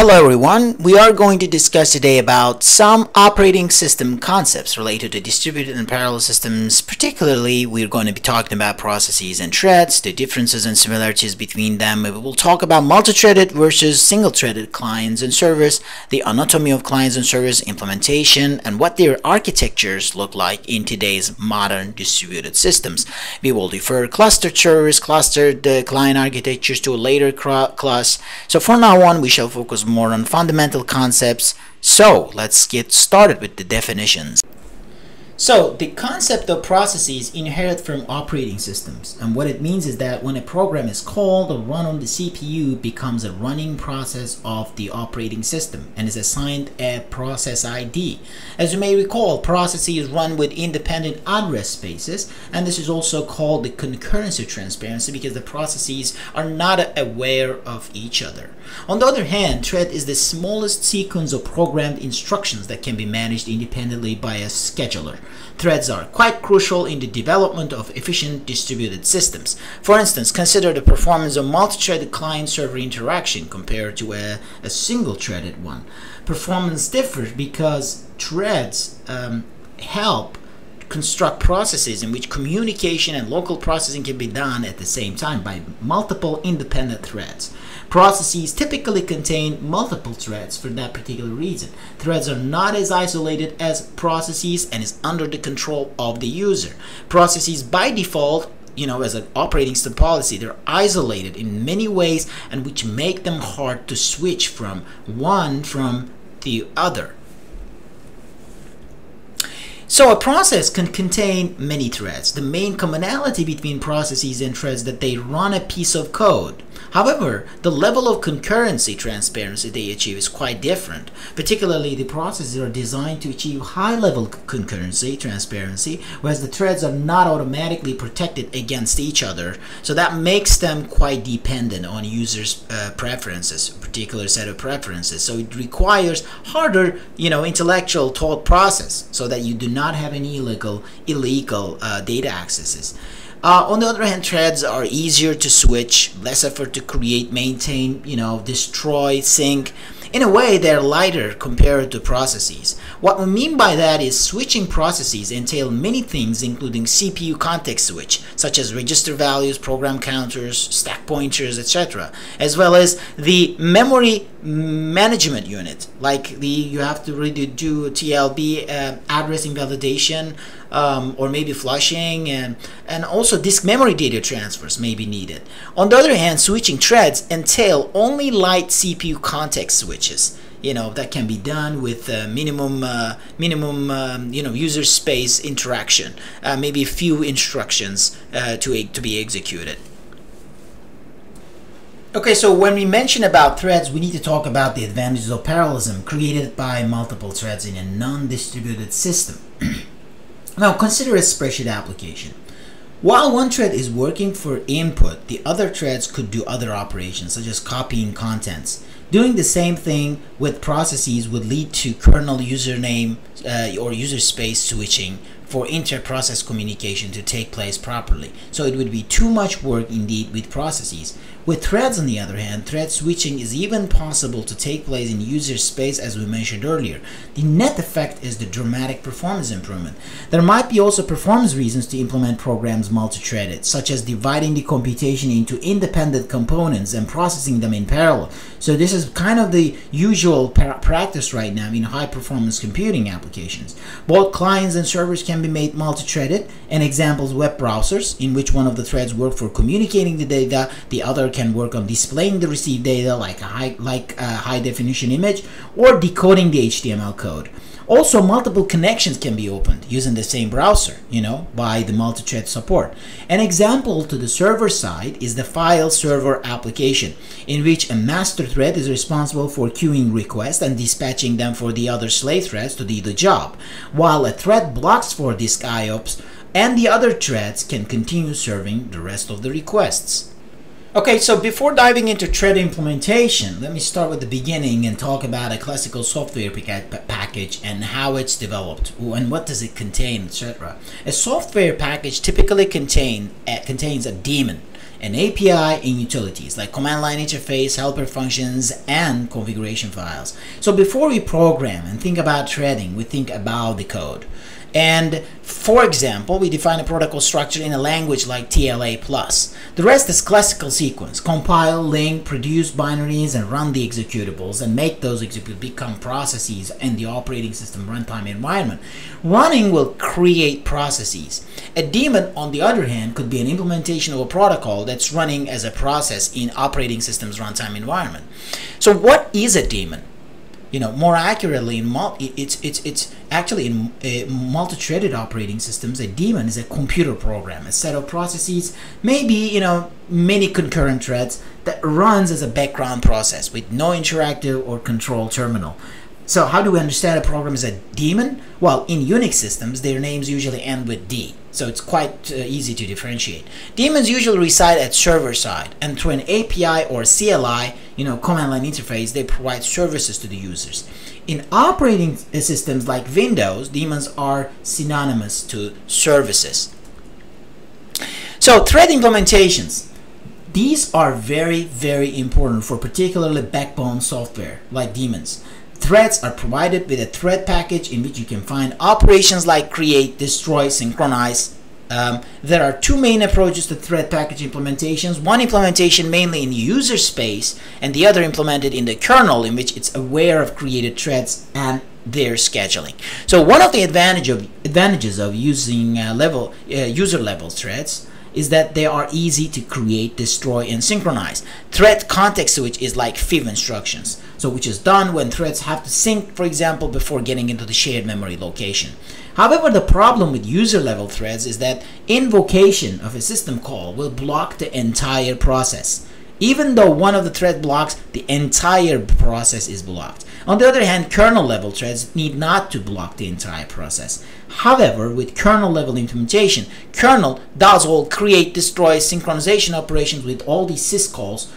Hello everyone, we are going to discuss today about some operating system concepts related to distributed and parallel systems. Particularly, we're going to be talking about processes and threads, the differences and similarities between them. We will talk about multi-threaded versus single-threaded clients and servers, the anatomy of clients and servers, implementation, and what their architectures look like in today's modern distributed systems. We will defer clustered servers, clustered client architectures to a later class. So from now on, we shall focus more on fundamental concepts. So let's get started with the definitions. So the concept of processes inherit from operating systems, and what it means is that when a program is called or run on the CPU, it becomes a running process of the operating system and is assigned a process ID. As you may recall, processes run with independent address spaces, and this is also called the concurrency transparency because the processes are not aware of each other. On the other hand, thread is the smallest sequence of programmed instructions that can be managed independently by a scheduler. Threads are quite crucial in the development of efficient distributed systems. For instance, consider the performance of multi-threaded client-server interaction compared to a single-threaded one. Performance differs because threads help construct processes in which communication and local processing can be done at the same time by multiple independent threads. Processes typically contain multiple threads for that particular reason. Threads are not as isolated as processes and is under the control of the user. Processes by default, as an operating system policy, they're isolated in many ways and which make them hard to switch from the other. So a process can contain many threads. The main commonality between processes and threads is that they run a piece of code. However, the level of concurrency transparency they achieve is quite different. Particularly, the processes are designed to achieve high-level concurrency transparency, whereas the threads are not automatically protected against each other. So that makes them quite dependent on users' preferences, a particular set of preferences. So it requires harder, intellectual thought process, so that you do not have any illegal data accesses. On the other hand, threads are easier to switch, less effort to create, maintain, destroy, sync. In a way, they're lighter compared to processes. What we mean by that is switching processes entail many things, including CPU context switch, such as register values, program counters, stack pointers, etc., as well as the memory management unit, like you have to really do TLB, addressing validation, or maybe flushing, and also disk memory data transfers may be needed. On the other hand, switching threads entail only light CPU context switches, that can be done with minimum user space interaction, maybe a few instructions to be executed. Okay, so when we mention about threads, we need to talk about the advantages of parallelism created by multiple threads in a non-distributed system. Now, consider a spreadsheet application. While one thread is working for input, the other threads could do other operations, such as copying contents. Doing the same thing with processes would lead to kernel username or user space switching for inter-process communication to take place properly. So it would be too much work indeed with processes. With threads, on the other hand, thread switching is even possible to take place in user space, as we mentioned earlier. The net effect is the dramatic performance improvement. There might be also performance reasons to implement programs multi-threaded, such as dividing the computation into independent components and processing them in parallel. So this is kind of the usual practice right now in high-performance computing applications. Both clients and servers can be made multi-threaded. An example is web browsers, in which one of the threads work for communicating the data, the other can work on displaying the received data like a high-definition image or decoding the HTML code. Also, multiple connections can be opened using the same browser, by the multi-thread support. An example to the server side is the file server application, in which a master thread is responsible for queuing requests and dispatching them for the other slave threads to do the job, while a thread blocks for disk IOPS and the other threads can continue serving the rest of the requests. Okay, so before diving into thread implementation, let me start with the beginning and talk about a classical software package and how it's developed and what does it contain, etc. A software package typically contains a daemon, an API, and utilities like command line interface, helper functions, and configuration files. So before we program and think about threading, we think about the code. And for example, we define a protocol structure in a language like TLA+. The rest is classical sequence: compile, link, produce binaries, and run the executables, and make those executables become processes in the operating system runtime environment. Running will create processes. A daemon, on the other hand, could be an implementation of a protocol that's running as a process in operating system's runtime environment. So what is a daemon? More accurately, it's actually in multi-threaded operating systems, a daemon is a computer program, a set of processes, maybe many concurrent threads that runs as a background process with no interactive or control terminal. So how do we understand a program as a daemon? Well, in Unix systems, their names usually end with D, so it's quite easy to differentiate. Daemons usually reside at server side, and through an API or CLI, command line interface, they provide services to the users. In operating systems like Windows, daemons are synonymous to services. So thread implementations. These are very, very important for particularly backbone software like daemons. Threads are provided with a thread package in which you can find operations like create, destroy, synchronize. There are two main approaches to thread package implementations. One implementation mainly in user space, and the other implemented in the kernel, in which it's aware of created threads and their scheduling. So one of the advantages of using user level threads is that they are easy to create, destroy, and synchronize. Thread context switch is like FIV instructions, so which is done when threads have to sync, for example, before getting into the shared memory location. However, the problem with user level threads is that invocation of a system call will block the entire process. Even though one of the thread blocks, the entire process is blocked. On the other hand, kernel level threads need not to block the entire process. However, with kernel level implementation, kernel does all create, destroy, synchronization operations with all these syscalls.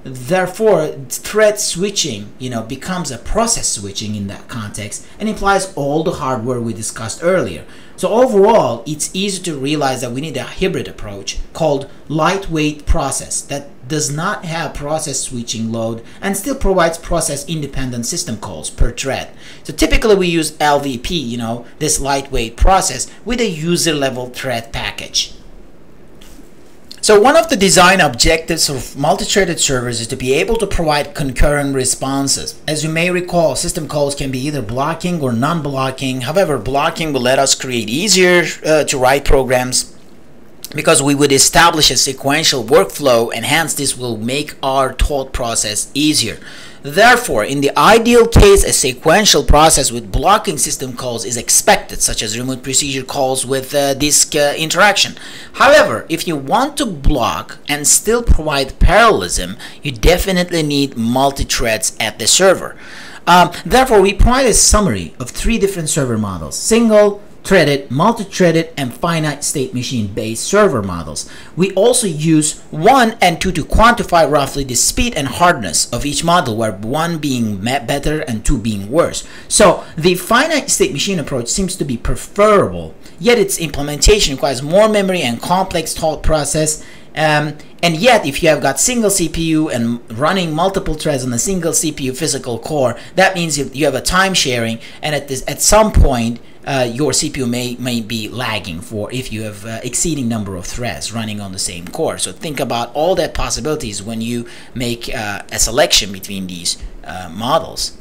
Therefore, thread switching, becomes a process switching in that context and implies all the hardware we discussed earlier. So overall, it's easy to realize that we need a hybrid approach called lightweight process that does not have process switching load and still provides process independent system calls per thread. So typically we use LVP, this lightweight process, with a user level thread package. So one of the design objectives of multi-threaded servers is to be able to provide concurrent responses. As you may recall, system calls can be either blocking or non-blocking. However, blocking will let us create easier to write programs because we would establish a sequential workflow, and hence this will make our thought process easier. Therefore, in the ideal case, a sequential process with blocking system calls is expected, such as remote procedure calls with disk interaction. However, if you want to block and still provide parallelism, you definitely need multi-threads at the server. Therefore, we provide a summary of three different server models: single, threaded, multi-threaded, and finite state machine-based server models. We also use 1 and 2 to quantify roughly the speed and hardness of each model, where 1 being better and 2 being worse. So the finite state machine approach seems to be preferable, yet its implementation requires more memory and complex thought process. And yet, if you have got single CPU and running multiple threads on a single CPU physical core, that means you have a time sharing, and at some point your CPU may be lagging for if you have exceeding number of threads running on the same core. So think about all that possibilities when you make a selection between these models.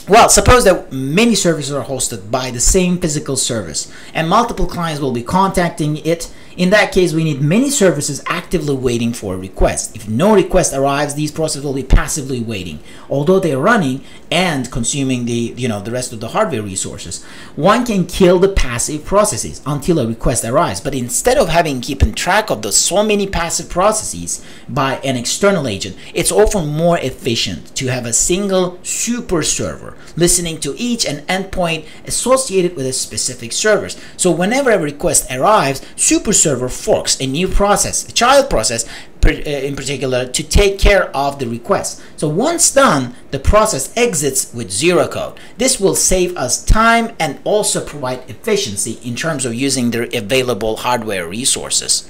Well, suppose that many services are hosted by the same physical service and multiple clients will be contacting it. In that case, we need many services actively waiting for a request. If no request arrives, these processes will be passively waiting, although they're running and consuming the rest of the hardware resources. One can kill the passive processes until a request arrives, but instead of keeping track of so many passive processes by an external agent, it's often more efficient to have a single super server listening to each and endpoint associated with a specific service. So whenever a request arrives, super server forks a new process, a child process in particular, to take care of the request. So once done, the process exits with zero code. This will save us time and also provide efficiency in terms of using their available hardware resources.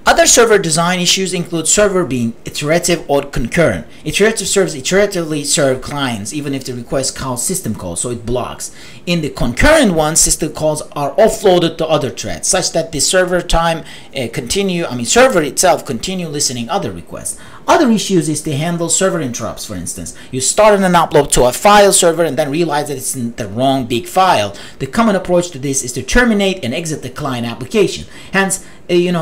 Other server design issues include server being iterative or concurrent. Iterative servers iteratively serve clients even if the request calls system calls, so it blocks. In the concurrent ones, system calls are offloaded to other threads such that the server server itself continue listening other requests. Other issues is to handle server interrupts. For instance, you start an upload to a file server and then realize that it's in the wrong big file. The common approach to this is to terminate and exit the client application. Hence,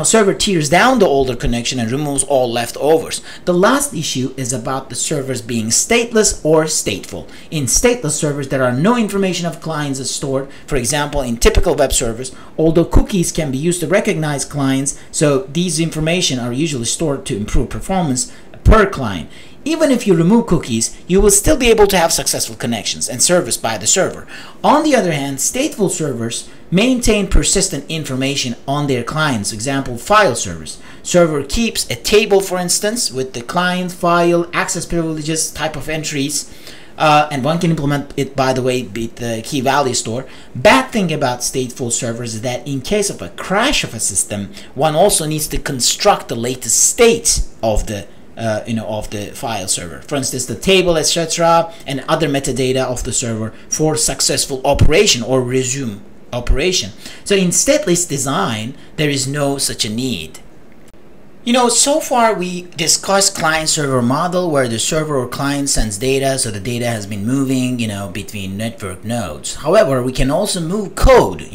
server tears down the older connection and removes all leftovers. The last issue is about the servers being stateless or stateful. In stateless servers, there are no information of clients stored. For example, in typical web servers, although cookies can be used to recognize clients, so these information are usually stored to improve performance per client. Even if you remove cookies, you will still be able to have successful connections and service by the server. On the other hand, stateful servers maintain persistent information on their clients. Example, file servers. Server keeps a table, for instance, with the client, file, access privileges, type of entries, and one can implement it, by the way, with the key value store. Bad thing about stateful servers is that in case of a crash of a system, one also needs to construct the latest state of the of the file server. For instance, the table, etc., and other metadata of the server for successful operation or resume operation. So in stateless design, there is no such a need. So far we discussed client-server model where the server or client sends data, so the data has been moving, between network nodes. However, we can also move code,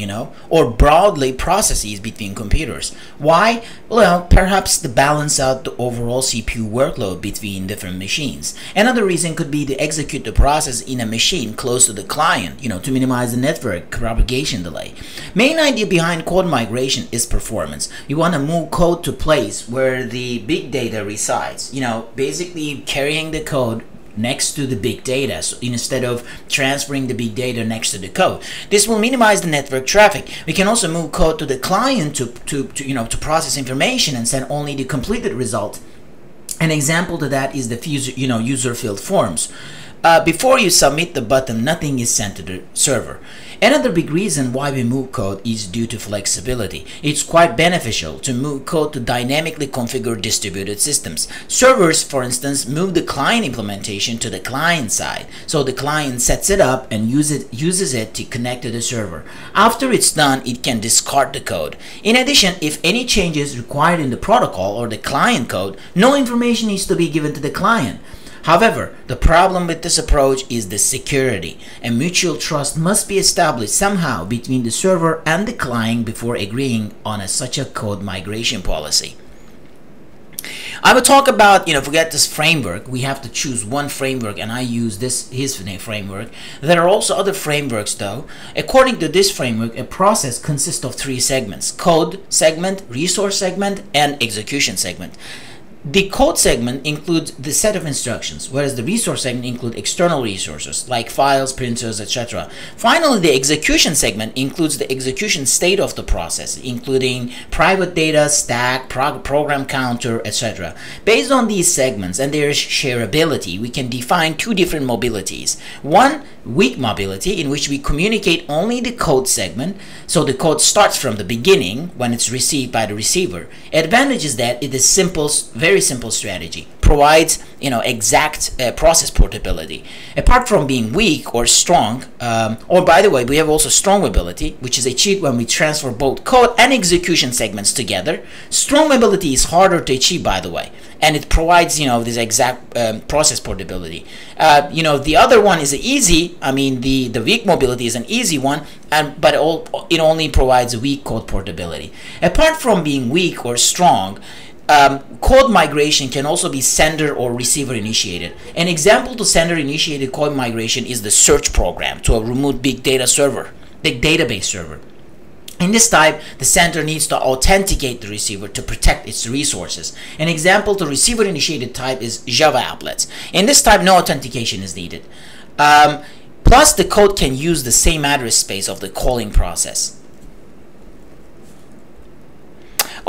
or broadly processes between computers. Why? Well, perhaps to balance out the overall CPU workload between different machines. Another reason could be to execute the process in a machine close to the client, to minimize the network propagation delay. Main idea behind code migration is performance. You want to move code to place where the big data resides, basically carrying the code next to the big data, so instead of transferring the big data next to the code. This will minimize the network traffic. We can also move code to the client to process information and send only the completed result. An example to that is the user filled forms. Before you submit the button, nothing is sent to the server. Another big reason why we move code is due to flexibility. It's quite beneficial to move code to dynamically configure distributed systems. Servers, for instance, move the client implementation to the client side, so the client sets it up and uses it to connect to the server. After it's done, it can discard the code. In addition, if any changes required in the protocol or the client code, no information needs to be given to the client. However, the problem with this approach is the security, and mutual trust must be established somehow between the server and the client before agreeing on such a code migration policy. I will talk about, forget this framework. We have to choose one framework, and I use his framework. There are also other frameworks though. According to this framework, a process consists of 3 segments: code segment, resource segment, and execution segment. The code segment includes the set of instructions, whereas the resource segment includes external resources like files, printers, etc. Finally, the execution segment includes the execution state of the process, including private data, stack, program counter, etc. Based on these segments and their shareability, we can define 2 different mobilities. One, weak mobility, in which we communicate only the code segment, so the code starts from the beginning when it's received by the receiver. Advantage is that it is very simple strategy, provides exact process portability. Apart from being weak or strong, or by the way, we have also strong mobility, which is achieved when we transfer both code and execution segments together. Strong mobility is harder to achieve, by the way, and it provides this exact process portability. The other one is easy. The weak mobility is an easy one, but it only provides weak code portability. Apart from being weak or strong, code migration can also be sender or receiver initiated. An example to sender initiated code migration is the search program to a remote big database server. In this type, the sender needs to authenticate the receiver to protect its resources. An example to receiver initiated type is Java applets. In this type, no authentication is needed. Plus, the code can use the same address space of the calling process.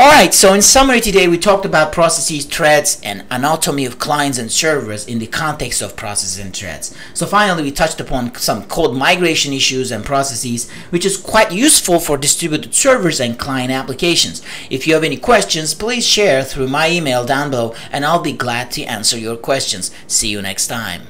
Alright, so in summary today we talked about processes, threads, and anatomy of clients and servers in the context of processes and threads. So finally we touched upon some code migration issues and processes, which is quite useful for distributed servers and client applications. If you have any questions, please share through my email down below and I'll be glad to answer your questions. See you next time.